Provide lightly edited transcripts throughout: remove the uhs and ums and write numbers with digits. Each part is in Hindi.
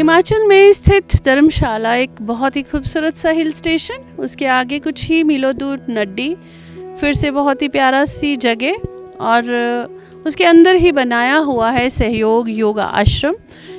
हिमाचल में स्थित धर्मशाला एक बहुत ही खूबसूरत सा हिल स्टेशन, उसके आगे कुछ ही मीलों दूर नड्डी, फिर से बहुत ही प्यारा सी जगह और उसके अंदर ही बनाया हुआ है सहयोग योगा आश्रम।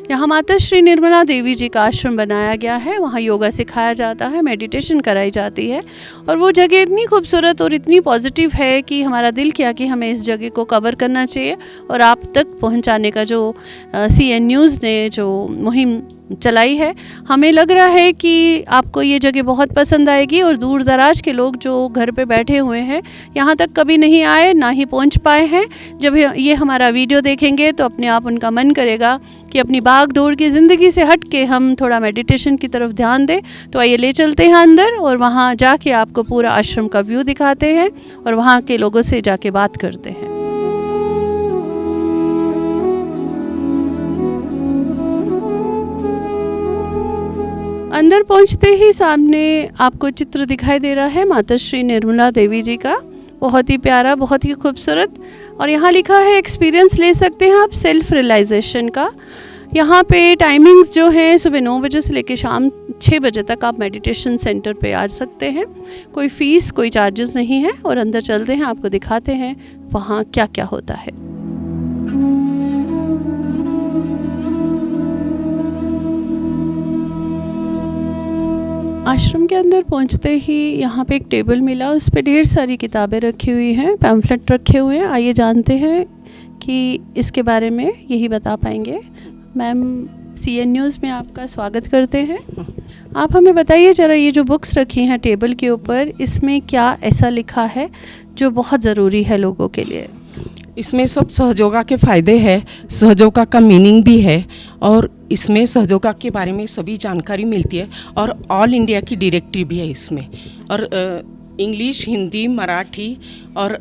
यहाँ माता श्री निर्मला देवी जी का आश्रम बनाया गया है। वहाँ योगा सिखाया जाता है, मेडिटेशन कराई जाती है और वो जगह इतनी खूबसूरत और इतनी पॉजिटिव है कि हमारा दिल किया कि हमें इस जगह को कवर करना चाहिए और आप तक पहुँचाने का जो CN न्यूज़ ने जो मुहिम चलाई है, हमें लग रहा है कि आपको ये जगह बहुत पसंद आएगी और दूर दराज के लोग जो घर पे बैठे हुए हैं, यहाँ तक कभी नहीं आए ना ही पहुँच पाए हैं, जब ये हमारा वीडियो देखेंगे तो अपने आप उनका मन करेगा कि अपनी भाग दौड़ की ज़िंदगी से हट के हम थोड़ा मेडिटेशन की तरफ ध्यान दें। तो आइए ले चलते हैं अंदर और वहाँ जाके आपको पूरा आश्रम का व्यू दिखाते हैं और वहाँ के लोगों से जाके बात करते हैं। अंदर पहुंचते ही सामने आपको चित्र दिखाई दे रहा है माता श्री निर्मला देवी जी का, बहुत ही प्यारा, बहुत ही खूबसूरत। और यहाँ लिखा है एक्सपीरियंस ले सकते हैं आप सेल्फ रियलाइजेशन का। यहाँ पे टाइमिंग्स जो हैं सुबह 9 बजे से लेकर शाम 6 बजे तक आप मेडिटेशन सेंटर पे आ सकते हैं। कोई फ़ीस, कोई चार्जेस नहीं है। और अंदर चलते हैं, आपको दिखाते हैं वहाँ क्या क्या होता है। आश्रम के अंदर पहुंचते ही यहाँ पे एक टेबल मिला, उस पर ढेर सारी किताबें रखी हुई हैं, पैम्फलेट रखे हुए हैं। आइए जानते हैं कि इसके बारे में यही बता पाएंगे। मैम, CN न्यूज़ में आपका स्वागत करते हैं। आप हमें बताइए ज़रा, ये जो बुक्स रखी हैं टेबल के ऊपर, इसमें क्या ऐसा लिखा है जो बहुत ज़रूरी है लोगों के लिए? इसमें सब सहयोगा के फ़ायदे हैं, सहयोगा का मीनिंग भी है और इसमें सहयोगा के बारे में सभी जानकारी मिलती है और ऑल इंडिया की डायरेक्टरी भी है इसमें। और इंग्लिश, हिंदी, मराठी और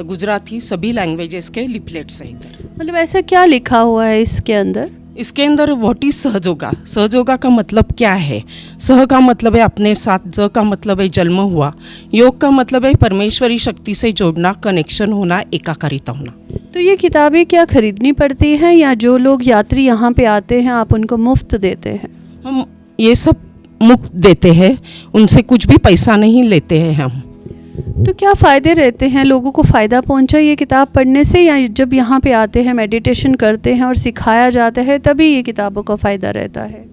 गुजराती सभी लैंग्वेजेस के लिफलेट्स हैं इधर। मतलब ऐसा क्या लिखा हुआ है इसके अंदर? इसके अंदर व्हाट इज सहयोगा, सहयोगा का मतलब क्या है। सह का मतलब है अपने साथ, ज का मतलब है जन्म हुआ, योग का मतलब है परमेश्वरी शक्ति से जोड़ना, कनेक्शन होना, एकाकारिता होना। तो ये किताबें क्या खरीदनी पड़ती हैं या जो लोग यात्री यहाँ पे आते हैं आप उनको मुफ्त देते हैं? हम ये सब मुफ्त देते हैं, उनसे कुछ भी पैसा नहीं लेते हैं हम। तो क्या फ़ायदे रहते हैं, लोगों को फ़ायदा पहुंचा ये किताब पढ़ने से, या जब यहाँ पे आते हैं मेडिटेशन करते हैं और सिखाया जाता है तभी ये किताबों का फ़ायदा रहता है?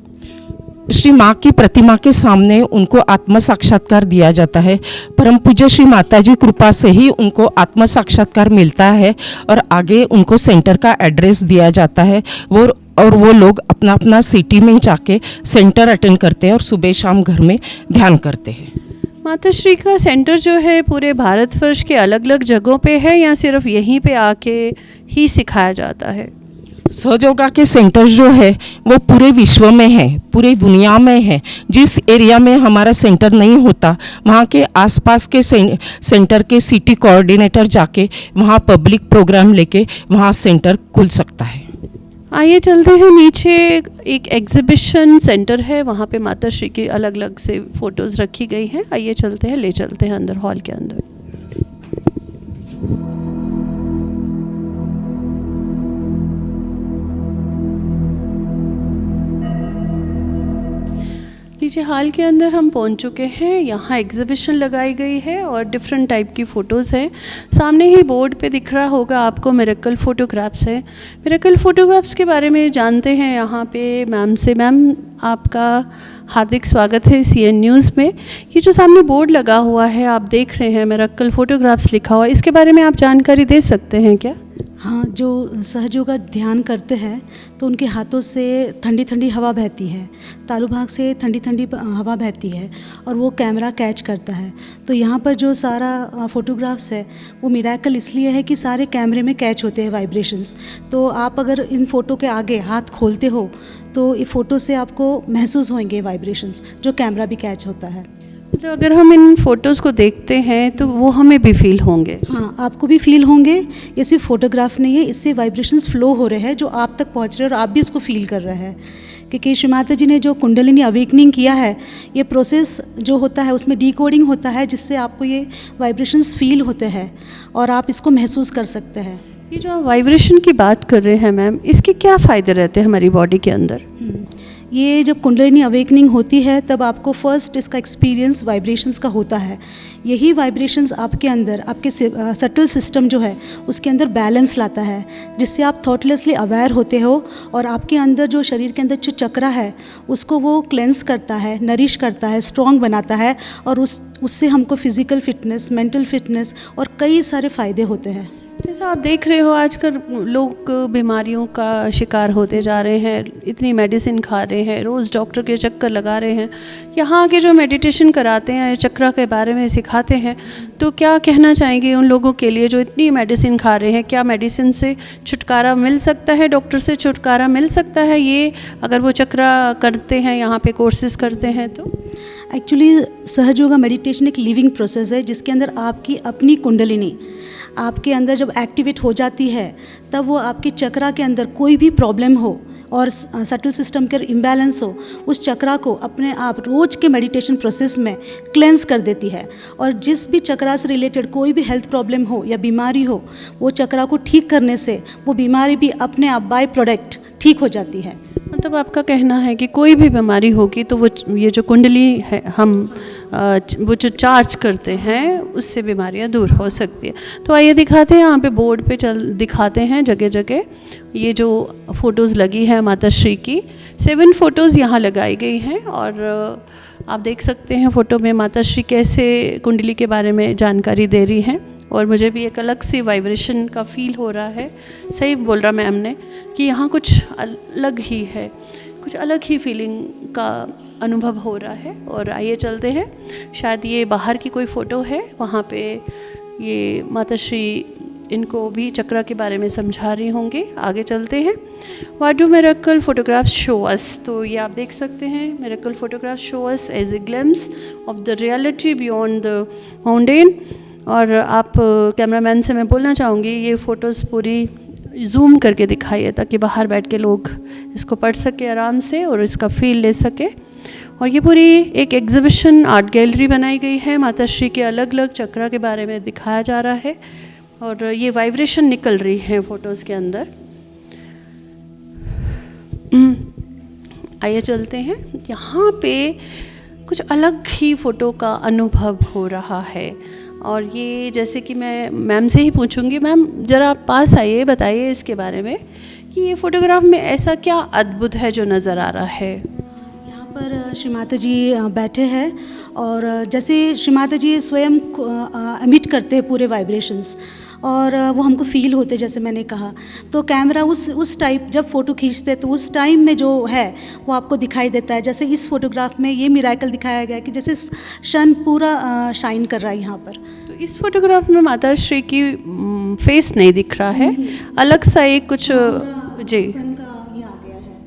श्री माँ की प्रतिमा के सामने उनको आत्म साक्षात्कार दिया जाता है। परम पूज्य श्री माता जी कृपा से ही उनको आत्म साक्षात्कार मिलता है और आगे उनको सेंटर का एड्रेस दिया जाता है। वो लोग अपना अपना सिटी में जाके सेंटर अटेंड करते हैं और सुबह शाम घर में ध्यान करते हैं। माता श्री का सेंटर जो है पूरे भारतवर्ष के अलग अलग जगहों पे है या सिर्फ यहीं पे आके ही सिखाया जाता है? सहयोगा के सेंटर जो है वो पूरे विश्व में है, पूरी दुनिया में है। जिस एरिया में हमारा सेंटर नहीं होता वहाँ के आसपास के सेंटर के सिटी कोऑर्डिनेटर जाके वहाँ पब्लिक प्रोग्राम लेके वहाँ सेंटर खुल सकता है। आइए चलते हैं नीचे, एक एग्जीबिशन सेंटर है, वहाँ पे माता श्री की अलग अलग से फ़ोटोज़ रखी गई हैं। आइए चलते हैं, ले चलते हैं अंदर, हॉल के अंदर। नीचे हॉल के अंदर हम पहुंच चुके हैं। यहाँ एग्जीबिशन लगाई गई है और डिफरेंट टाइप की फ़ोटोज़ हैं। सामने ही बोर्ड पे दिख रहा होगा आपको मिरेकल फ़ोटोग्राफ्स है। मिरेकल फ़ोटोग्राफ्स के बारे में जानते हैं यहाँ पे मैम से। मैम, आपका हार्दिक स्वागत है CN न्यूज़ में। ये जो सामने बोर्ड लगा हुआ है आप देख रहे हैं, मिरेकल फ़ोटोग्राफ्स लिखा हुआ है, इसके बारे में आप जानकारी दे सकते हैं क्या? हाँ, जो सहयोगा ध्यान करते हैं तो उनके हाथों से ठंडी ठंडी हवा बहती है, तालु भाग से ठंडी ठंडी हवा बहती है और वो कैमरा कैच करता है। तो यहाँ पर जो सारा फ़ोटोग्राफ्स है वो मिरेकल इसलिए है कि सारे कैमरे में कैच होते हैं वाइब्रेशंस। तो आप अगर इन फ़ोटो के आगे हाथ खोलते हो तो ये फ़ोटो से आपको महसूस होंगे वाइब्रेशंस, जो कैमरा भी कैच होता है। तो अगर हम इन फ़ोटोज़ को देखते हैं तो वो हमें भी फील होंगे? हाँ, आपको भी फील होंगे। ये सिर्फ फोटोग्राफ नहीं है, इससे वाइब्रेशंस फ्लो हो रहे हैं जो आप तक पहुंच रहे हैं और आप भी इसको फील कर रहे हैं। क्योंकि श्री माता जी ने जो कुंडलिनी अवेकनिंग किया है, ये प्रोसेस जो होता है उसमें डीकोडिंग होता है जिससे आपको ये वाइब्रेशंस फील होते हैं और आप इसको महसूस कर सकते हैं। ये जो आप वाइब्रेशन की बात कर रहे हैं मैम, इसके क्या फ़ायदे रहते हैं हमारी बॉडी के अंदर? ये जब कुंडलिनी अवेकनिंग होती है तब आपको फर्स्ट इसका एक्सपीरियंस वाइब्रेशंस का होता है। यही वाइब्रेशंस आपके अंदर आपके सटल सिस्टम जो है उसके अंदर बैलेंस लाता है, जिससे आप थॉटलेसली अवेयर होते हो और आपके अंदर जो शरीर के अंदर जो चक्रा है उसको वो क्लेंस करता है, नरिश करता है, स्ट्रॉन्ग बनाता है और उससे हमको फिज़िकल फिटनेस, मेंटल फिटनेस और कई सारे फ़ायदे होते हैं। जैसा आप देख रहे हो आजकल लोग बीमारियों का शिकार होते जा रहे हैं, इतनी मेडिसिन खा रहे हैं, रोज़ डॉक्टर के चक्कर लगा रहे हैं। यहाँ के जो मेडिटेशन कराते हैं, चक्र के बारे में सिखाते हैं, तो क्या कहना चाहेंगे उन लोगों के लिए जो इतनी मेडिसिन खा रहे हैं? क्या मेडिसिन से छुटकारा मिल सकता है, डॉक्टर से छुटकारा मिल सकता है ये अगर वो चक्र करते हैं, यहाँ पे कोर्सेज करते हैं? तो एक्चुअली सहज योगा मेडिटेशन एक लिविंग प्रोसेस है जिसके अंदर आपकी अपनी कुंडलिनी आपके अंदर जब एक्टिवेट हो जाती है तब वो आपके चक्रा के अंदर कोई भी प्रॉब्लम हो और सटल सिस्टम के इम्बैलेंस हो, उस चक्रा को अपने आप रोज के मेडिटेशन प्रोसेस में क्लेंस कर देती है। और जिस भी चक्रा से रिलेटेड कोई भी हेल्थ प्रॉब्लम हो या बीमारी हो, वो चक्रा को ठीक करने से वो बीमारी भी अपने आप बाय प्रोडक्ट ठीक हो जाती है। मतलब आपका कहना है कि कोई भी बीमारी होगी तो वो ये जो कुंडली है हम वो जो चार्ज करते हैं उससे बीमारियां दूर हो सकती है। तो आइए दिखाते हैं, यहाँ पे बोर्ड पे दिखाते हैं जगह जगह ये जो फ़ोटोज़ लगी है माता श्री की। 7 फ़ोटोज़ यहाँ लगाई गई हैं और आप देख सकते हैं फ़ोटो में माता श्री कैसे कुंडली के बारे में जानकारी दे रही हैं। और मुझे भी एक अलग सी वाइब्रेशन का फील हो रहा है। सही बोल रहा मैम ने कि यहाँ कुछ अलग ही है, कुछ अलग ही फीलिंग का अनुभव हो रहा है। और आइए चलते हैं, शायद ये बाहर की कोई फ़ोटो है, वहाँ पे ये माता श्री इनको भी चक्र के बारे में समझा रही होंगी। आगे चलते हैं। What do miracle photographs show us? तो ये आप देख सकते हैं, miracle photographs show us as a glimpse of the reality beyond the mountain. और आप कैमरामैन से मैं बोलना चाहूँगी ये फ़ोटोज़ पूरी जूम करके दिखाइए ताकि बाहर बैठ के लोग इसको पढ़ सके आराम से और इसका फील ले सके। और ये पूरी एक एग्जिबिशन आर्ट गैलरी बनाई गई है, माता श्री के अलग अलग चक्र के बारे में दिखाया जा रहा है और ये वाइब्रेशन निकल रही है फ़ोटोज़ के अंदर। आइए चलते हैं, यहाँ पे कुछ अलग ही फ़ोटो का अनुभव हो रहा है। और ये जैसे कि मैं मैम से ही पूछूंगी, मैम ज़रा आप पास आइए, बताइए इसके बारे में कि ये फ़ोटोग्राफ में ऐसा क्या अद्भुत है जो नज़र आ रहा है? यहाँ पर श्री माता जी बैठे हैं और जैसे श्री माता जी स्वयं एमिट करते हैं पूरे वाइब्रेशंस और वो हमको फील होते, जैसे मैंने कहा। तो कैमरा उस टाइप जब फ़ोटो खींचते हैं तो उस टाइम में जो है वो आपको दिखाई देता है। जैसे इस फोटोग्राफ में ये मिराकल दिखाया गया कि जैसे सन पूरा शाइन कर रहा है यहाँ पर। तो इस फोटोग्राफ में माता श्री की फेस नहीं दिख रहा है, अलग सा एक कुछ जी।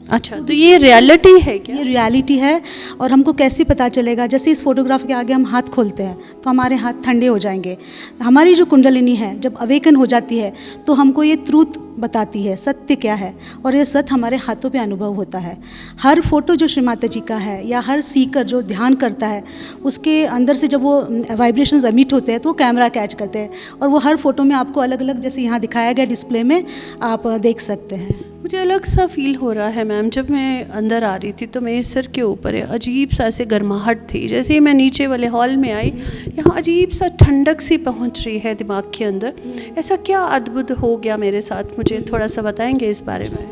अच्छा, तो ये रियलिटी है क्या? ये रियलिटी है। और हमको कैसे पता चलेगा? जैसे इस फोटोग्राफ के आगे हम हाथ खोलते हैं तो हमारे हाथ ठंडे हो जाएंगे। हमारी जो कुंडलिनी है जब अवेकन हो जाती है तो हमको ये ट्रूथ बताती है, सत्य क्या है, और ये सत्य हमारे हाथों पे अनुभव होता है। हर फोटो जो श्री माता जी का है या हर सीकर जो ध्यान करता है उसके अंदर से जब वो वाइब्रेशंस एमिट होते हैं तो वो कैमरा कैच करते हैं और वो हर फोटो में आपको अलग अलग, जैसे यहाँ दिखाया गया डिस्प्ले में, आप देख सकते हैं। मुझे अलग सा फील हो रहा है मैम, जब मैं अंदर आ रही थी तो मेरे सिर के ऊपर अजीब सा ऐसे गर्माहट थी। जैसे ही मैं नीचे वाले हॉल में आई, यहाँ अजीब सा ठंडक सी पहुँच रही है दिमाग के अंदर। ऐसा क्या अद्भुत हो गया मेरे साथ, मुझे थोड़ा सा बताएंगे इस बारे में?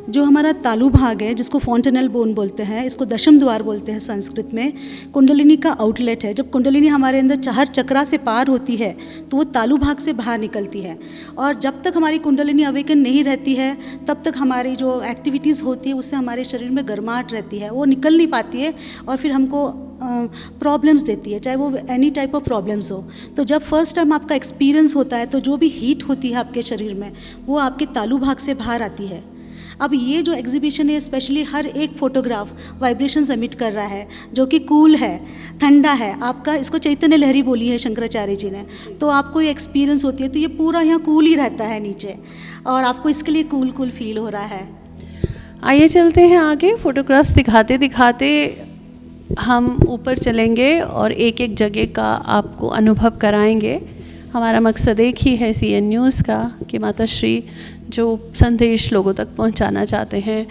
जो हमारा तालु भाग है जिसको फॉन्टेनल बोन बोलते हैं, इसको दशम द्वार बोलते हैं संस्कृत में, कुंडलिनी का आउटलेट है। जब कुंडलिनी हमारे अंदर चार चक्रा से पार होती है तो वो तालु भाग से बाहर निकलती है। और जब तक हमारी कुंडलिनी अवेकन नहीं रहती है तब तक हमारी जो एक्टिविटीज़ होती है उससे हमारे शरीर में गर्माहट रहती है, वो निकल नहीं पाती है और फिर हमको प्रॉब्लम्स देती है, चाहे वो एनी टाइप ऑफ प्रॉब्लम्स हो। तो जब फर्स्ट टाइम आपका एक्सपीरियंस होता है तो जो भी हीट होती है आपके शरीर में वो आपके तालु भाग से बाहर आती है। अब ये जो एग्जीबिशन है स्पेशली हर एक फ़ोटोग्राफ वाइब्रेशंस एमिट कर रहा है जो कि कूल है, ठंडा है। आपका इसको चैतन्य लहरी बोली है शंकराचार्य जी ने। तो आपको ये एक्सपीरियंस होती है तो ये पूरा यहाँ कूल ही रहता है नीचे और आपको इसके लिए कूल कूल फील हो रहा है। आइए चलते हैं आगे, फ़ोटोग्राफ्स दिखाते दिखाते हम ऊपर चलेंगे और एक एक जगह का आपको अनुभव कराएंगे। हमारा मकसद एक ही है CN न्यूज़ का कि माता श्री जो संदेश लोगों तक पहुंचाना चाहते हैं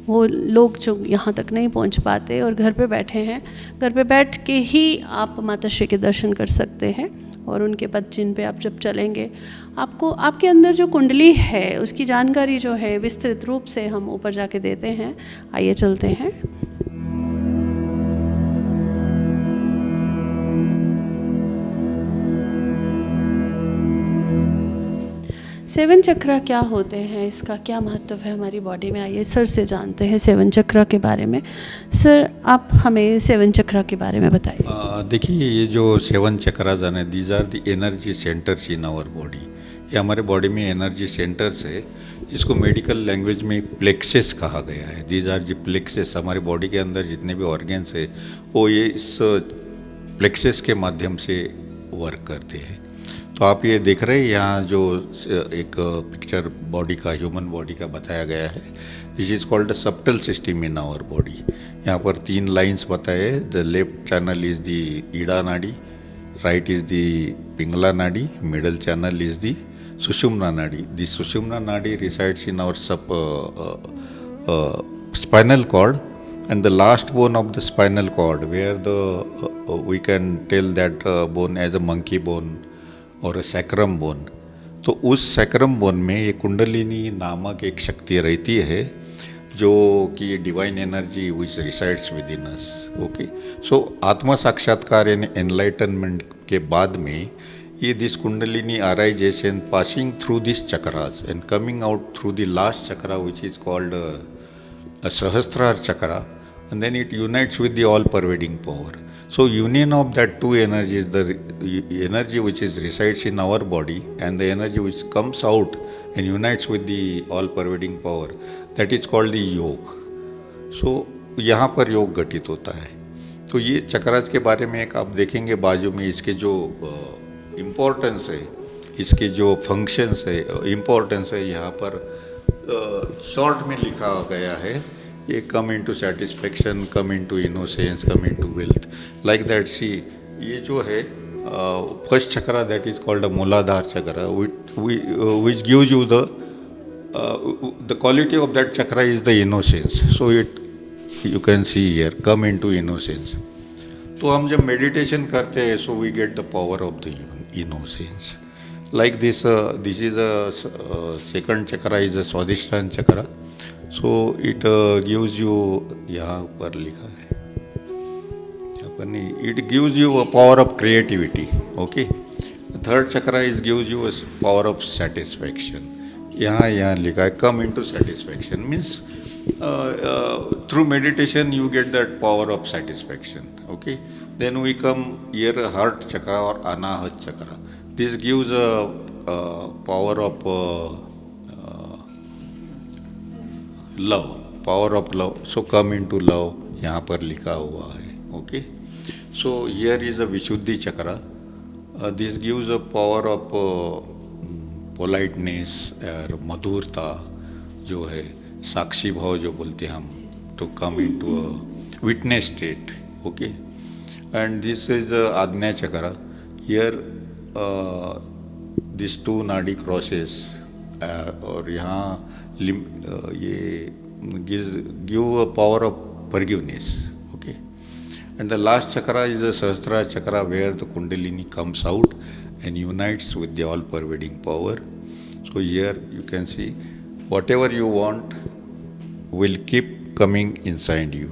वो लोग जो यहाँ तक नहीं पहुँच पाते और घर पे बैठे हैं, घर पे बैठ के ही आप माता श्री के दर्शन कर सकते हैं। और उनके पद चिन्ह पे आप जब चलेंगे आपको आपके अंदर जो कुंडली है उसकी जानकारी जो है विस्तृत रूप से हम ऊपर जाके देते हैं। आइए चलते हैं। सेवन चक्रा क्या होते हैं, इसका क्या महत्व है हमारी बॉडी में, आइए सर से जानते हैं सेवन चक्रा के बारे में। सर आप हमें सेवन चक्रा के बारे में बताइए। देखिए ये जो सेवन चक्रास हैं these are the energy centres in our body. ये हमारे बॉडी में एनर्जी सेंटर्स है, इसको मेडिकल लैंग्वेज में प्लेक्सेस कहा गया है। दीज आर जी प्लेक्सेस, हमारे बॉडी के अंदर जितने भी ऑर्गेन्स है वो ये इस प्लेक्सेस के माध्यम से वर्क करते हैं। तो आप ये देख रहे हैं यहाँ जो एक पिक्चर बॉडी का, ह्यूमन बॉडी का बताया गया है, this is called a subtle system in our body. यहाँ पर 3 लाइंस बताए, the left channel is the Ida nadi, right is the Pingala nadi, middle channel is the Sushumna nadi. The Sushumna नाड़ी resides in our spinal cord and the last bone of the spinal cord where the we can tell that bone as a monkey bone और सैक्रम बोन। तो उस सैक्रम बोन में ये कुंडलिनी नामक एक शक्ति रहती है जो कि divine energy which resides within us. Okay, so आत्म साक्षात्कार एंड एनलाइटनमेंट के बाद में ये this kundalini arisation passing through this chakras and coming out through the last chakra which is called Sahasrara chakra and then it unites with the all-pervading power. So union of that two energies, the energy which is resides in our body and the energy which comes out and unites with the all-pervading power, that is called the योग। So यहाँ पर योग घटित होता है। तो ये चक्रास के बारे में एक आप देखेंगे बाजू में इसके जो इम्पोर्टेंस है, इसके जो फंक्शंस है, इम्पोर्टेंस है, यहाँ पर शॉर्ट में लिखा गया है। ये come into satisfaction, come into innocence, come into wealth, like that. See ये जो है first chakra that is called a Muladhara chakra which gives you the quality of that chakra is the innocence. So it you can see here come into innocence. तो हम जब मेडिटेशन करते हैं so we get the power of the innocence like this. This is a second chakra is a Swadhisthana chakra. So it gives you, यहाँ पर लिखा है, यहाँ पर नहीं, it gives you a power of creativity. Okay, third chakra is gives you a power of satisfaction. यहाँ लिखा है come into satisfaction, means through meditation you get that power of satisfaction. Okay, then we come here heart chakra or anahat chakra. This gives a power of love. So come into love, यहाँ पर लिखा हुआ है. Okay, so here is a Vishuddhi chakra. This gives a power of politeness और मधुरता जो है, साक्षी भाव जो बोलते हैं हम, to come into a witness state. Okay, and this is the Ajna chakra. Here these two nadi crosses और यहाँ ये give a power of forgiveness. Okay, and the last chakra is the Sahasrara chakra, where the Kundalini comes out and unites with the all-pervading power. So here you can see whatever you want will keep coming inside you.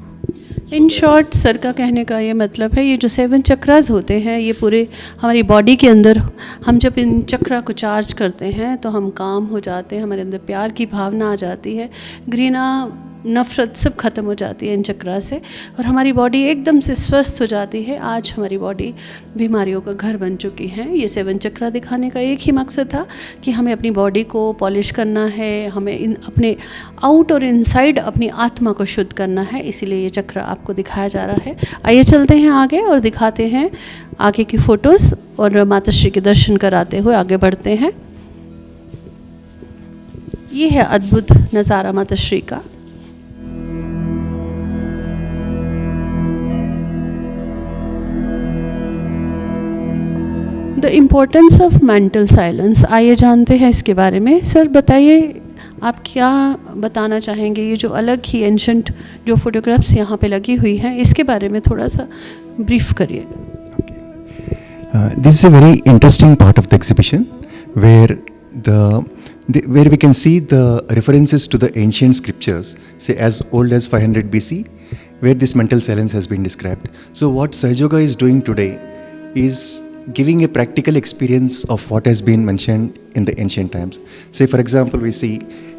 In short sir का कहने का ये मतलब है, ये जो 7 चक्रास होते हैं ये पूरे हमारी बॉडी के अंदर, हम जब इन चक्रा को चार्ज करते हैं तो हम काम हो जाते हैं, हमारे अंदर प्यार की भावना आ जाती है, घृणा नफ़रत सब ख़त्म हो जाती है इन चक्रा से, और हमारी बॉडी एकदम से स्वस्थ हो जाती है. आज हमारी बॉडी बीमारियों का घर बन चुकी है. ये 7 चक्रा दिखाने का एक ही मकसद था कि हमें अपनी बॉडी को पॉलिश करना है, हमें अपने आउट और इनसाइड अपनी आत्मा को शुद्ध करना है, इसीलिए ये चक्रा आपको दिखाया जा रहा है. आइए चलते हैं आगे और दिखाते हैं आगे की फ़ोटोज़ और माता श्री के दर्शन कराते हुए आगे बढ़ते हैं. ये है अद्भुत नज़ारा माता श्री का. The importance of mental silence, आइए जानते हैं इसके बारे में। सर बताइए, आप क्या बताना चाहेंगे, ये जो अलग ही एंशंट जो फोटोग्राफ्स यहाँ पे लगी हुई हैं, इसके बारे में थोड़ा सा ब्रीफ करिएगा। This is a very interesting part of the exhibition where where we can see the references to the ancient scriptures, say as old as 500 BC, where this mental silence has been described. So what Sahaja Yoga is doing today is giving a practical experience of what has been mentioned in the ancient times. Say for example, we see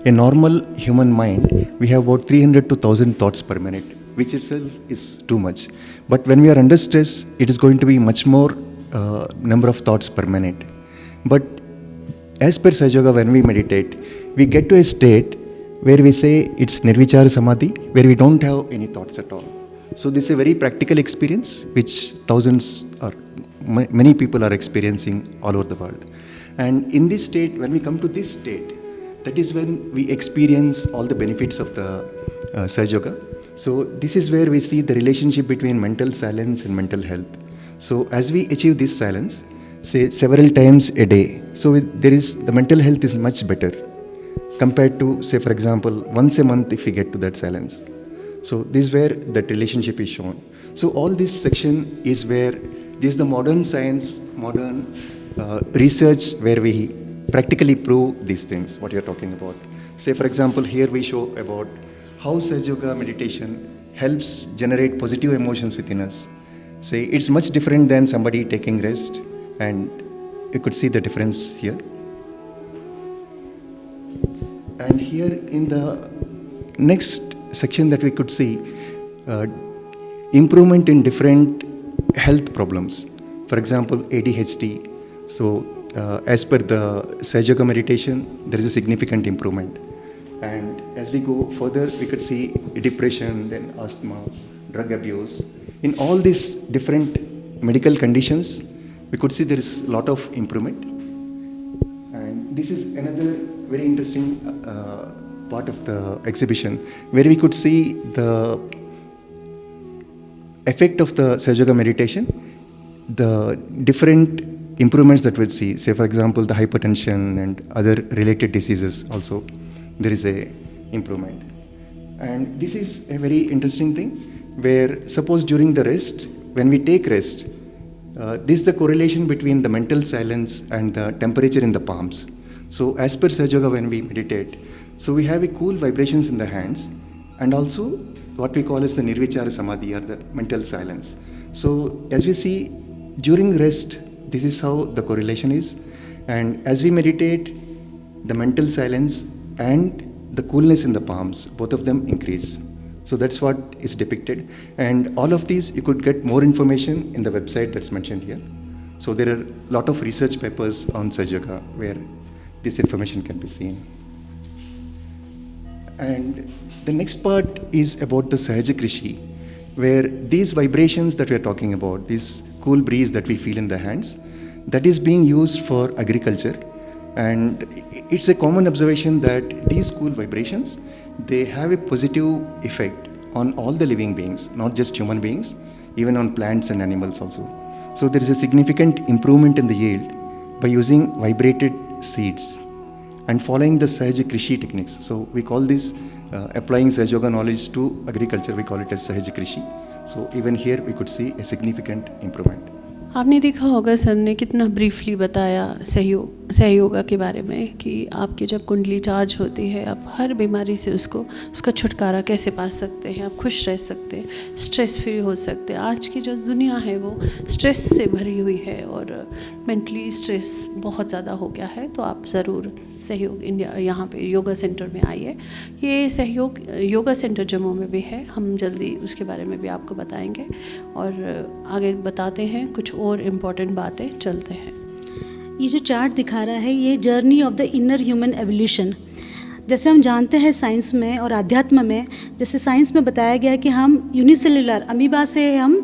a normal human mind, we have about 300 to 1000 thoughts per minute, which itself is too much. But when we are under stress, it is going to be much more number of thoughts per minute. But as per Sahaja Yoga, when we meditate, we get to a state where we say it's Nirvichara Samadhi, where we don't have any thoughts at all. So this is a very practical experience which thousands or many people are experiencing all over the world. And in this state, when we come to this state, that is when we experience all the benefits of the Sahaja Yoga. So this is where we see the relationship between mental silence and mental health. So as we achieve this silence, say several times a day, so the mental health is much better compared to, say for example, once a month if we get to that silence. So this is where that relationship is shown. So all this section is where this is the modern science, modern research where we practically prove these things, what you are talking about. Say for example, here we show about how Sahaja Yoga meditation helps generate positive emotions within us. Say it's much different than somebody taking rest, and you could see the difference here. And here in the next section that we could see improvement in different health problems. For example, ADHD. So as per the Sahaja Yoga meditation, there is a significant improvement. And as we go further, we could see depression, then asthma, drug abuse. In all these different medical conditions, we could see there is a lot of improvement. And this is another very interesting part of the exhibition, where we could see the effect of the Sahaja Yoga meditation, the different improvements that we'll see. Say for example, the hypertension and other related diseases also, there is a improvement. And this is a very interesting thing, where suppose during the rest, when we take rest, this is the correlation between the mental silence and the temperature in the palms. So as per Sahaja Yoga, when we meditate, so we have a cool vibrations in the hands, and also what we call as the Nirvichara Samadhi, or the mental silence. So as we see during rest, this is how the correlation is. And as we meditate, the mental silence and the coolness in the palms, both of them increase. So that's what is depicted. And all of these, you could get more information in the website that's mentioned here. So there are a lot of research papers on Sahaja Yoga where this information can be seen. And the next part is about the Sahaja Krishi, where these vibrations that we are talking about, this cool breeze that we feel in the hands, that is being used for agriculture. And it's a common observation that these cool vibrations, they have a positive effect on all the living beings, not just human beings, even on plants and animals also. So there is a significant improvement in the yield by using vibrated seeds and following the Sahaja Krishi techniques. So we call this applying Sahaja Yoga knowledge to agriculture, we call it as Sahaja Krishi. So even here we could see a significant improvement. आपने देखा होगा सर ने कितना ब्रीफली बताया सहयोगा के बारे में कि आपकी जब कुंडली चार्ज होती है, आप हर बीमारी से उसका छुटकारा कैसे पा सकते हैं, आप खुश रह सकते हैं, स्ट्रेस फ्री हो सकते हैं। आज की जो दुनिया है वो स्ट्रेस से भरी हुई है और मेंटली स्ट्रेस बहुत ज़्यादा हो गया है। तो आप ज़रूर सहयोग इंडिया यहाँ पे योगा सेंटर में आइए। ये सहयोग योगा सेंटर जम्मू में भी है, हम जल्दी उसके बारे में भी आपको बताएंगे और आगे बताते हैं कुछ और इम्पॉर्टेंट बातें। चलते हैं। ये जो चार्ट दिखा रहा है, ये journey of the inner human evolution. जैसे हम जानते हैं साइंस में और अध्यात्म में, जैसे साइंस में बताया गया कि हम यूनिसेलुलर अमीबा से हम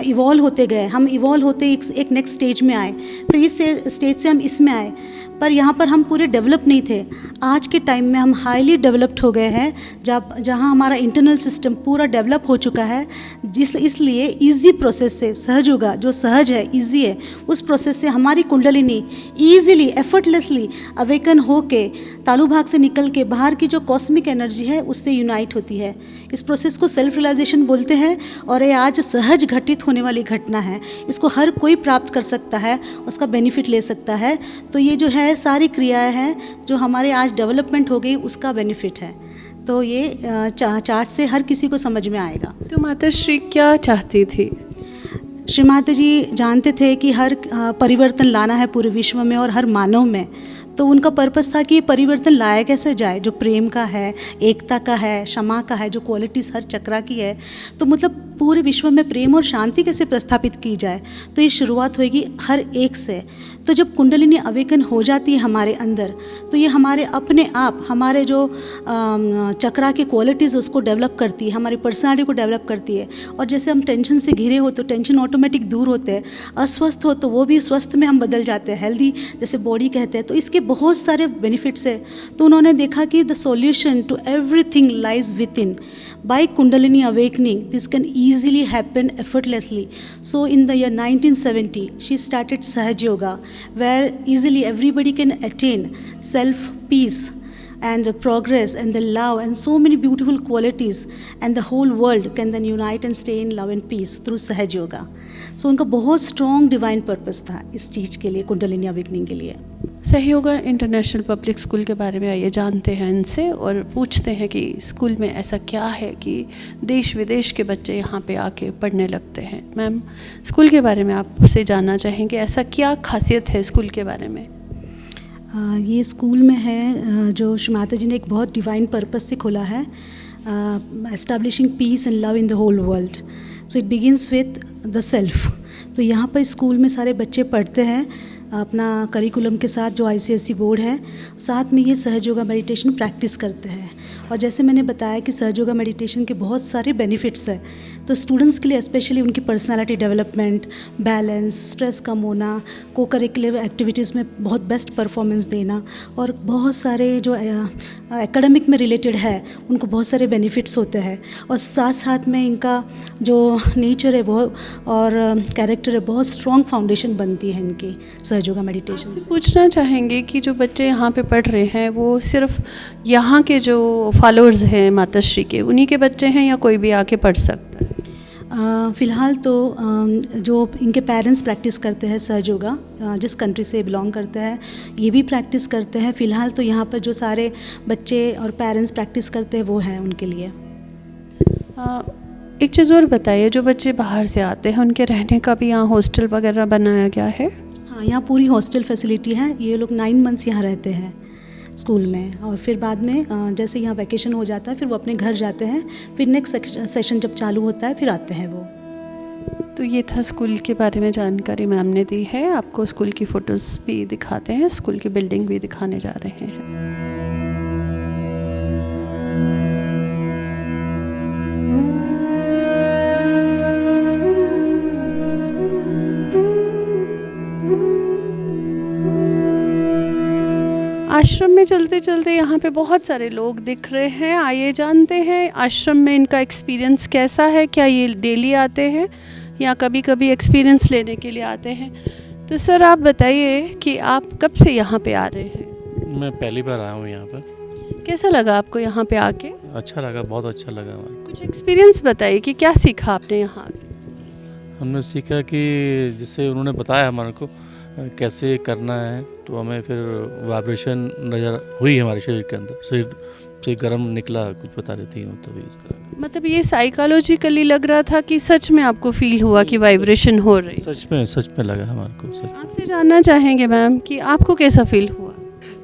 इवॉल्व होते गए, हम इवॉल्व होते एक नेक्स्ट स्टेज में आए, फिर इस स्टेज से हम इसमें आए। पर यहाँ पर हम पूरे डेवलप नहीं थे। आज के टाइम में हम हाईली डेवलप्ड हो गए हैं, जहाँ हमारा इंटरनल सिस्टम पूरा डेवलप हो चुका है। इसलिए इजी प्रोसेस से सहज योगा जो सहज है, इजी है, उस प्रोसेस से हमारी कुंडलिनी ईजिली एफर्टलेसली अवेकन होके तालु भाग से निकल के बाहर की जो कॉस्मिक एनर्जी है उससे यूनाइट होती है। इस प्रोसेस को सेल्फ रियलाइजेशन बोलते हैं और ये आज सहज घटित होने वाली घटना है। इसको हर कोई प्राप्त कर सकता है, उसका बेनिफिट ले सकता है। तो ये जो है सारी क्रियाएं हैं जो हमारे आज डेवलपमेंट हो गई उसका बेनिफिट है। तो ये चार्ट से हर किसी को समझ में आएगा। तो माता श्री क्या चाहती थी? श्री माता जी जानते थे कि हर परिवर्तन लाना है पूरे विश्व में और हर मानव में। तो उनका पर्पस था कि ये परिवर्तन लाया कैसे जाए, जो प्रेम का है, एकता का है, क्षमा का है, जो क्वालिटीज़ हर चक्रा की है। तो मतलब पूरे विश्व में प्रेम और शांति कैसे प्रस्थापित की जाए। तो ये शुरुआत होगी हर एक से। तो जब कुंडलिनी अवेकन हो जाती है हमारे अंदर, तो ये हमारे अपने आप हमारे जो चक्रा की क्वालिटीज़ उसको डेवलप करती है, हमारी पर्सनालिटी को डेवलप करती है। और जैसे हम टेंशन से घिरे हो तो टेंशन ऑटोमेटिक दूर होते हैं, अस्वस्थ हो तो वो भी स्वस्थ में हम बदल जाते हैं, हेल्दी जैसे बॉडी कहते हैं। तो इसके बहुत सारे बेनिफिट्स है। तो उन्होंने देखा कि the solution to everything lies within. By Kundalini awakening, this can easily happen effortlessly. So in the year 1970, she started Sahaj Yoga, where easily everybody can attain self-peace and progress and the love and so many beautiful qualities, and the whole world can then unite and stay in love and peace through Sahaj Yoga. So उनका बहुत स्ट्रॉन्ग डिवाइन पर्पस था इस चीज़ के लिए, कुंडलिनी अवेकनिंग के लिए। सहयोग इंटरनेशनल पब्लिक स्कूल के बारे में आइए जानते हैं इनसे और पूछते हैं कि स्कूल में ऐसा क्या है कि देश विदेश के बच्चे यहाँ पे आके पढ़ने लगते हैं। मैम, स्कूल के बारे में आपसे जानना चाहेंगे, ऐसा क्या खासियत है स्कूल के बारे में? ये स्कूल में है जो श्री माता जी ने एक बहुत डिवाइन पर्पस से खोला है, establishing peace and love in the whole world. So it begins with the self. तो यहाँ पर स्कूल में सारे बच्चे पढ़ते हैं अपना करिकुलम के साथ, जो ICSE बोर्ड है, साथ में ये सहज योगा मेडिटेशन प्रैक्टिस करते हैं। और जैसे मैंने बताया कि सहज योगा मेडिटेशन के बहुत सारे बेनिफिट्स हैं। तो स्टूडेंट्स के लिए स्पेशली उनकी पर्सनालिटी डेवलपमेंट, बैलेंस, स्ट्रेस कम होना, को करिकुलर एक्टिविटीज़ में बहुत बेस्ट परफॉर्मेंस देना, और बहुत सारे जो एकेडमिक में रिलेटेड है उनको बहुत सारे बेनिफिट्स होते हैं। और साथ साथ में इनका जो नेचर है वो और कैरेक्टर है, बहुत स्ट्रॉन्ग फाउंडेशन बनती है इनकी सहज योगा मेडिटेशन से। पूछना चाहेंगे कि जो बच्चे यहाँ पे पढ़ रहे हैं वो सिर्फ यहाँ के जो फॉलोअर्स हैं माता श्री के, उन्हीं के बच्चे हैं या कोई भी आके पढ़ सकता है? फ़िलहाल तो जो इनके पेरेंट्स प्रैक्टिस करते हैं सहज योगा, जिस कंट्री से बिलोंग करते हैं, ये भी प्रैक्टिस करते हैं। फ़िलहाल तो यहाँ पर जो सारे बच्चे और पेरेंट्स प्रैक्टिस करते हैं वो है उनके लिए। एक चीज़ और बताइए, जो बच्चे बाहर से आते हैं उनके रहने का भी यहाँ हॉस्टल वगैरह बनाया गया है? हाँ, यहाँ पूरी हॉस्टल फैसिलिटी है। ये लोग 9 मंथ्स यहाँ रहते हैं स्कूल में, और फिर बाद में जैसे यहाँ वैकेशन हो जाता है फिर वो अपने घर जाते हैं। फिर नेक्स्ट सेशन जब चालू होता है फिर आते हैं वो। तो ये था स्कूल के बारे में जानकारी मैम ने दी है। आपको स्कूल की फ़ोटोज़ भी दिखाते हैं, स्कूल की बिल्डिंग भी दिखाने जा रहे हैं। आश्रम में चलते चलते यहाँ पे बहुत सारे लोग दिख रहे हैं। आइए जानते हैं आश्रम में इनका एक्सपीरियंस कैसा है। क्या ये डेली आते हैं या कभी कभी एक्सपीरियंस लेने के लिए आते हैं? तो सर आप बताइए कि आप कब से यहाँ पे आ रहे हैं? मैं पहली बार आया हूँ यहाँ पर। कैसा लगा आपको यहाँ पे आके? अच्छा लगा, बहुत अच्छा लगा हमारे। कुछ एक्सपीरियंस बताइए कि क्या सीखा आपने यहाँ आके? हमने सीखा कि जिससे उन्होंने बताया हमारे को कैसे करना है, तो हमें फिर वाइब्रेशन नज़र हुई हमारे शरीर के अंदर, शरीर से गर्म निकला, कुछ बता रही थी तभी इस तरह। मतलब ये साइकोलॉजिकली लग रहा था कि सच में आपको फील हुआ कि वाइब्रेशन हो रही? सच में लगा हमारे को। सच आपसे जानना चाहेंगे मैम कि आपको कैसा फील हुआ?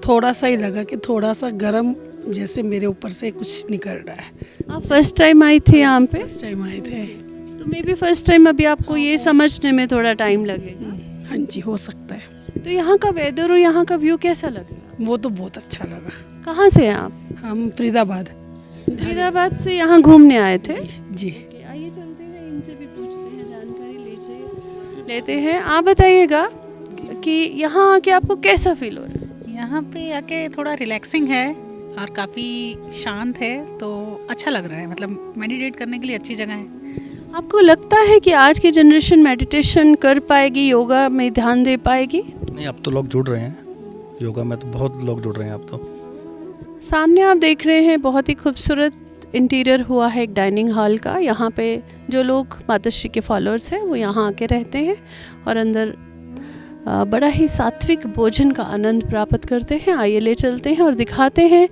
थोड़ा सा ही लगा कि थोड़ा सा गर्म जैसे मेरे ऊपर से कुछ निकल रहा है। आप फर्स्ट टाइम आई थी यहाँ पे? फर्स्ट टाइम आए थे। तो मे बी फर्स्ट टाइम अभी आपको ये समझने में थोड़ा टाइम लगेगा। हाँ जी, हो सकता है। तो यहाँ का वेदर और यहाँ का व्यू कैसा लगा? वो तो बहुत अच्छा लगा। कहाँ से हैं आप? हम फरीदाबाद से यहाँ घूमने आए थे? जी। आइए चलते हैं, इनसे भी पूछते हैं, जानकारी लेते हैं। आप बताइएगा कि यहाँ आके आपको कैसा फील हो रहा है? यहाँ पे आके थोड़ा रिलैक्सिंग है और काफ़ी शांत है, तो अच्छा लग रहा है। मतलब मेडिटेट करने के लिए अच्छी जगह है। आपको लगता है कि आज की जनरेशन मेडिटेशन कर पाएगी, योगा में ध्यान दे पाएगी? नहीं, अब तो लोग जुड़ रहे हैं योगा में, तो बहुत लोग जुड़ रहे हैं अब तो। सामने आप देख रहे हैं बहुत ही खूबसूरत इंटीरियर हुआ है एक डाइनिंग हॉल का। यहाँ पे जो लोग माताश्री के फॉलोअर्स हैं वो यहाँ आके रहते हैं और अंदर बड़ा ही सात्विक भोजन का आनंद प्राप्त करते हैं। आइए ले चलते हैं और दिखाते हैं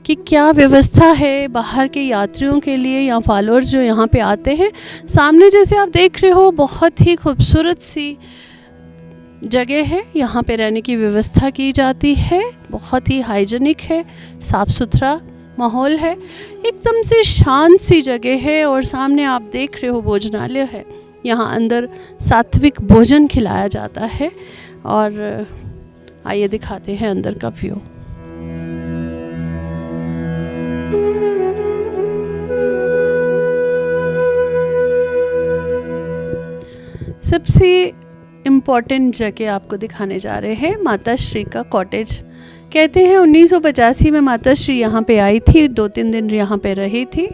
कि क्या व्यवस्था है बाहर के यात्रियों के लिए या फॉलोअर्स जो यहाँ पे आते हैं। सामने जैसे आप देख रहे हो बहुत ही खूबसूरत सी जगह है, यहाँ पे रहने की व्यवस्था की जाती है। बहुत ही हाइजीनिक है, साफ़ सुथरा माहौल है, एकदम से शांत सी जगह है। और सामने आप देख रहे हो भोजनालय है, यहाँ अंदर सात्विक भोजन खिलाया जाता है। और आइए दिखाते हैं अंदर का व्यू। सबसे इम्पॉर्टेंट जगह आपको दिखाने जा रहे हैं माताश्री का कॉटेज। कहते हैं 1985 में माताश्री यहाँ पे आई थी, 2-3 दिन यहाँ पे रही थी।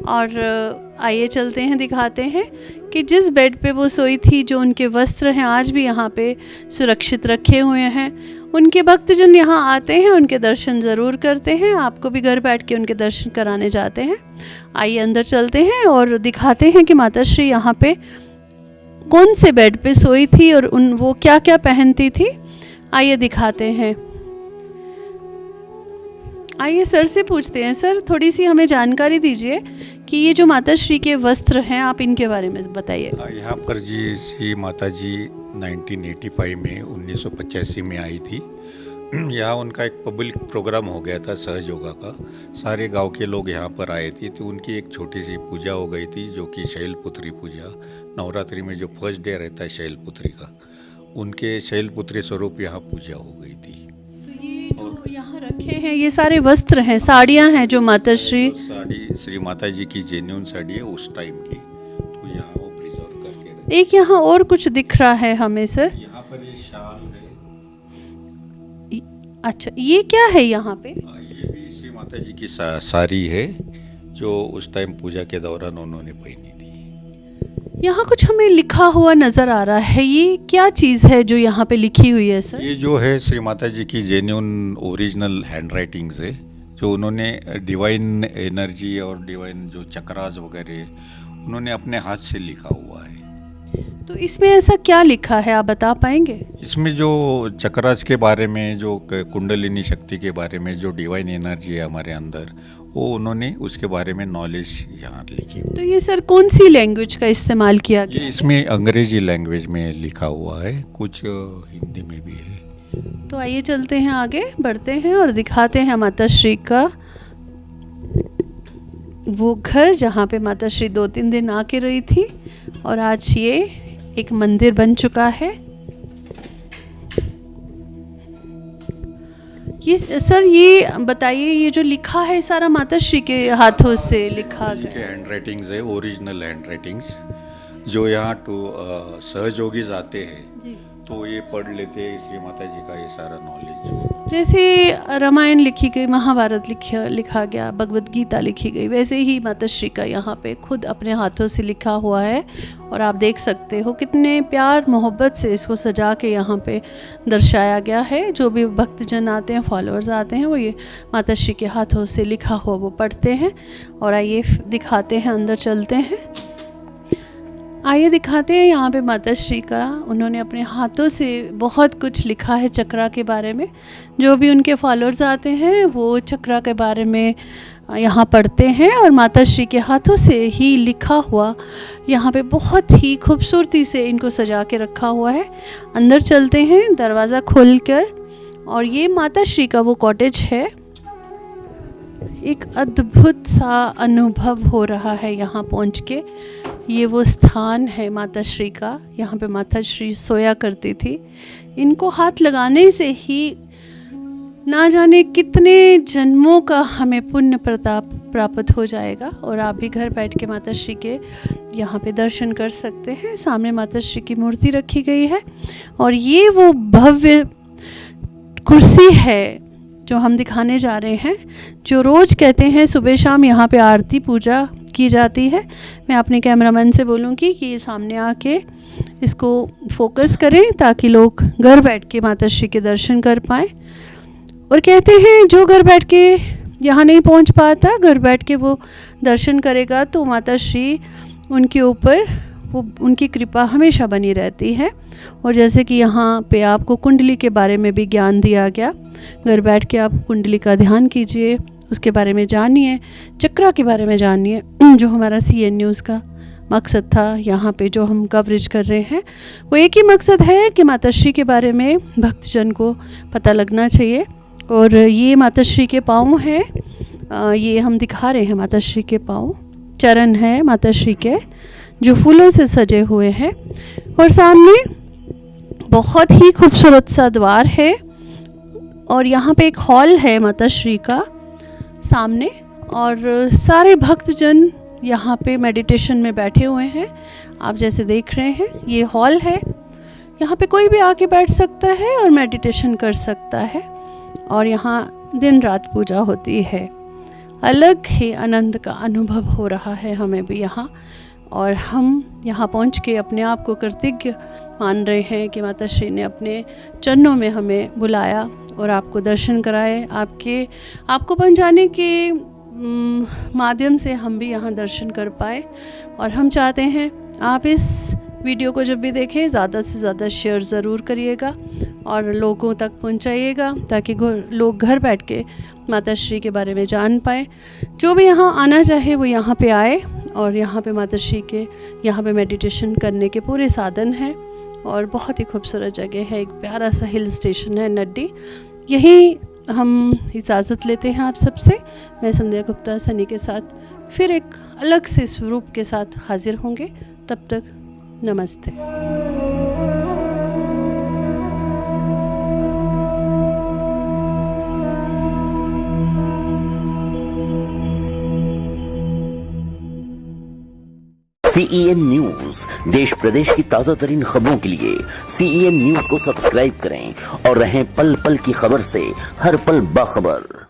और आइए चलते हैं दिखाते हैं कि जिस बेड पे वो सोई थी, जो उनके वस्त्र हैं आज भी यहाँ पे सुरक्षित रखे हुए हैं। उनके भक्तजन यहाँ आते हैं, उनके दर्शन ज़रूर करते हैं। आपको भी घर बैठ के उनके दर्शन कराने जाते हैं। आइए अंदर चलते हैं और दिखाते हैं कि माताश्री यहाँ पे कौन से बेड पे सोई थी और वो क्या क्या पहनती थी। आइए दिखाते हैं। आइए सर से पूछते हैं। सर, थोड़ी सी हमें जानकारी दीजिए कि ये जो माताश्री के वस्त्र हैं, आप इनके बारे में बताइए। यहाँ पर जी श्री माता जी 1985 में 1985 में आई थी। यहाँ उनका एक पब्लिक प्रोग्राम हो गया था सहज योगा का। सारे गांव के लोग यहाँ पर आए थे, तो उनकी एक छोटी सी पूजा हो गई थी, जो कि शैलपुत्री पूजा। नवरात्रि में जो फर्स्ट डे रहता है शैलपुत्री का, उनके शैलपुत्री स्वरूप यहाँ पूजा हो गई थी। यहाँ रखे हैं ये सारे वस्त्र हैं, साड़ियाँ हैं जो माताश्री, साड़ी श्री माता जी की जेन्युइन साड़ी है उस टाइम की, तो यहाँ वो प्रिजर्व करके रखे। एक यहाँ और कुछ दिख रहा है हमें सर। यहाँ पर ये शाल है। अच्छा, ये क्या है यहाँ पे? ये भी श्री माता जी की साड़ी है, जो उस टाइम पूजा के दौरान उन्होंने पहनी थी। यहाँ कुछ हमें लिखा हुआ नज़र आ रहा है, ये क्या चीज़ है जो यहाँ पे लिखी हुई है सर? ये जो है श्री माता जी की जेन्युइन ओरिजिनल हैंड राइटिंग्स है, जो उन्होंने डिवाइन एनर्जी और डिवाइन जो चक्रास वगैरह उन्होंने अपने हाथ से लिखा हुआ है। तो इसमें ऐसा क्या लिखा है, आप बता पाएंगे? इसमें जो चक्रास के बारे में, जो कुंडलिनी शक्ति के बारे में, जो डिवाइन एनर्जी है हमारे अंदर, वो उन्होंने उसके बारे में नॉलेज यहाँ लिखी। तो ये सर कौन सी लैंग्वेज का इस्तेमाल किया गया? ये इसमें अंग्रेजी लैंग्वेज में लिखा हुआ है, कुछ हिंदी में भी है। तो आइए चलते हैं, आगे बढ़ते हैं और दिखाते हैं माताश्री का वो घर जहाँ पे माताश्री 2-3 दिन आके रही थी और आज ये एक मंदिर बन चुका है। ये सर, ये बताइए, ये जो लिखा है सारा माताश्री के हाथों से लिखा गया है? हैंड राइटिंग्स है, ओरिजिनल हैंड राइटिंग्स, जो यहाँ सहयोगीज आते हैं तो ये पढ़ लेते हैं श्री माता जी का ये सारा नॉलेज। जैसे रामायण लिखी गई, महाभारत लिखा गया, भगवत गीता लिखी गई, वैसे ही माताश्री का यहाँ पे खुद अपने हाथों से लिखा हुआ है। और आप देख सकते हो कितने प्यार मोहब्बत से इसको सजा के यहाँ पे दर्शाया गया है। जो भी भक्तजन आते हैं, फॉलोअर्स आते हैं, वो ये माताश्री के हाथों से लिखा हुआ वो पढ़ते हैं। और आइए दिखाते हैं, अंदर चलते हैं। आइए दिखाते हैं यहाँ पे माताश्री का, उन्होंने अपने हाथों से बहुत कुछ लिखा है चक्रा के बारे में। जो भी उनके फॉलोअर्स आते हैं वो चक्रा के बारे में यहाँ पढ़ते हैं और माताश्री के हाथों से ही लिखा हुआ यहाँ पे बहुत ही खूबसूरती से इनको सजा के रखा हुआ है। अंदर चलते हैं दरवाज़ा खोलकर, और ये माताश्री का वो कॉटेज है। एक अद्भुत सा अनुभव हो रहा है यहाँ पहुँच के। ये वो स्थान है माताश्री का, यहाँ पे माताश्री सोया करती थी। इनको हाथ लगाने से ही ना जाने कितने जन्मों का हमें पुण्य प्रताप प्राप्त हो जाएगा। और आप भी घर बैठ के माताश्री के यहाँ पे दर्शन कर सकते हैं। सामने माताश्री की मूर्ति रखी गई है और ये वो भव्य कुर्सी है जो हम दिखाने जा रहे हैं, जो रोज़ कहते हैं सुबह शाम यहाँ पे आरती पूजा की जाती है। मैं अपने कैमरामैन से बोलूँगी कि ये सामने आके इसको फोकस करें ताकि लोग घर बैठ के माता श्री के दर्शन कर पाएँ। और कहते हैं जो घर बैठ के यहाँ नहीं पहुँच पाता, घर बैठ के वो दर्शन करेगा तो माता श्री उनके ऊपर वो उनकी कृपा हमेशा बनी रहती है। और जैसे कि यहाँ पे आपको कुंडली के बारे में भी ज्ञान दिया गया, घर बैठ के आप कुंडली का ध्यान कीजिए, उसके बारे में जानिए, चक्रा के बारे में जानिए, जो हमारा CN न्यूज़ का मकसद था यहाँ पे जो हम कवरेज कर रहे हैं, वो एक ही मकसद है कि माता श्री के बारे में भक्तजन को पता लगना चाहिए। और ये माता श्री के पाँव हैं, ये हम दिखा रहे हैं माता श्री के पाँव, चरण है माता श्री के जो फूलों से सजे हुए हैं। और सामने बहुत ही खूबसूरत सा द्वार है और यहाँ पे एक हॉल है माता श्री का सामने, और सारे भक्तजन यहाँ पे मेडिटेशन में बैठे हुए हैं। आप जैसे देख रहे हैं ये हॉल है, यहाँ पे कोई भी आके बैठ सकता है और मेडिटेशन कर सकता है, और यहाँ दिन रात पूजा होती है। अलग ही आनंद का अनुभव हो रहा है हमें भी यहाँ, और हम यहाँ पहुँच के अपने आप को कृतज्ञ मान रहे हैं कि माता श्री ने अपने चरणों में हमें बुलाया और आपको दर्शन कराए। आपको बन जाने के माध्यम से हम भी यहाँ दर्शन कर पाए। और हम चाहते हैं आप इस वीडियो को जब भी देखें ज़्यादा से ज़्यादा शेयर ज़रूर करिएगा और लोगों तक पहुँचाइएगा ताकि लोग घर बैठ के माता श्री के बारे में जान पाए। जो भी यहाँ आना चाहे वो यहाँ पे आए, और यहाँ पे माता श्री के यहाँ पे मेडिटेशन करने के पूरे साधन हैं, और बहुत ही खूबसूरत जगह है। एक प्यारा सा हिल स्टेशन है नड्डी। यहीं हम इजाज़त लेते हैं आप सबसे। मैं संध्या गुप्ता सनी के साथ फिर एक अलग से स्वरूप के साथ हाजिर होंगे। तब तक नमस्ते। CEN न्यूज देश प्रदेश की ताजा तरीन खबरों के लिए CEN न्यूज को सब्सक्राइब करें और रहें पल पल की खबर से हर पल बाखबर।